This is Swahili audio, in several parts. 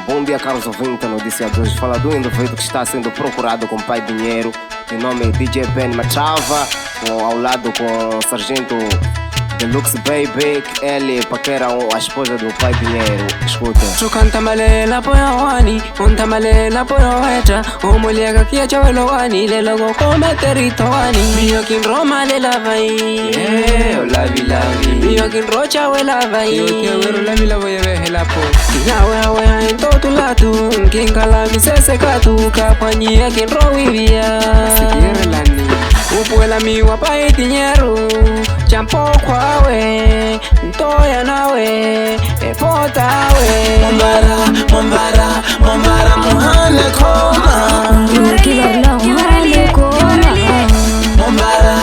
Bom dia, caros ouvintes, notícia de hoje. Fala do indivíduo que está sendo procurado com pai dinheiro. De nome DJ Ben Machava, ao lado com o sargento Deluxe Baby. Ele paquera a esposa do pai dinheiro. Escuta. Chukanta malela poya wani, unta malela poya weta. O mulher que é chawelo wani, le logo come terito wani. Mio kin Roma le lavai. Lavi. Mio kin rocha we lavai. Yo te vero lavi ye hela po. Kinya we en totu latu, kin kala mi sese katu, kapani kin rowivia. Sikire lani. Upuela mi wapai dinheiro, champo kwawe, ntoya nawe, efota we. Mombara, muhane koma. Kibarla muhane koma. Mombara,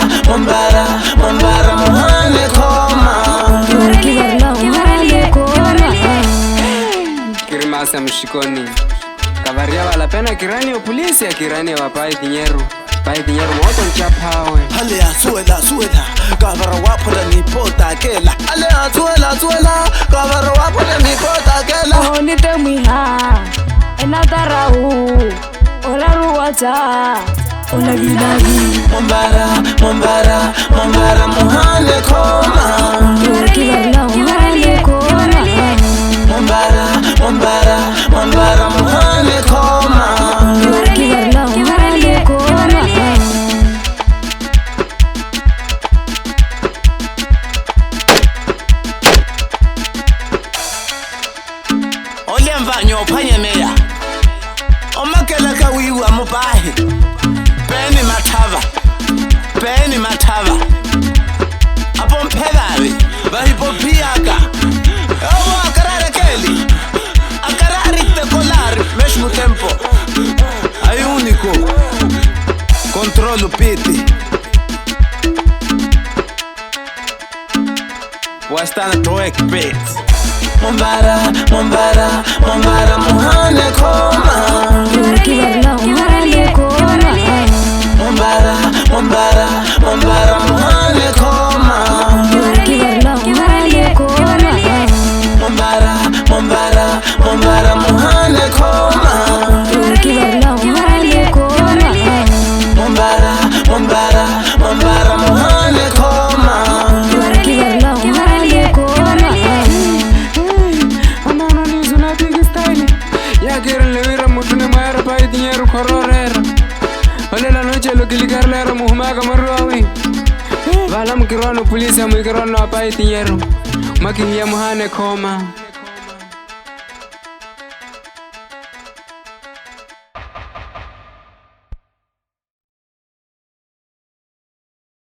muhane koma. Kibarla muhane koma. Kirimasa mshikoni, kavaria wala pena kirani o polisi ya kirani wa pai dinheiro. Pai dinheiro moto nchapawe. Ale suela, kavara wapola ni pota kela. Ale suela, kavara wapola ni pota kela. Oni temwiha, enatarau, olaru wata, olavilavi. Mombara, muhane koma. Kibarla muhane koma. Mombara, muhane koma. Kibarla muhane koma. Ole mvanyo phanyemeya. Omakela ka wiwa mopahe. Peni matava. Apo mphedawe, vahipopiaka. Owo akarare keli. Akarari tekolari, mesmo tempo. Aí único. Controlo piti. Wastana toek pit. Mombara, muhane koma. Kibarla muhane koma. Mombara, muhane koma. Kibarla muhane koma. Mombara, muhane koma. Kibarla muhane koma. Mombara, muhane koma. Kibarla muhane koma. Amana nizo na big style. Ya quieren levira mutune mayara pai dinheiro cororera. Olha la noche lo que ligar la era muhmaga marwawi. Vala mkirano polisi mkirano pai dinheiro. Makinya muhane koma.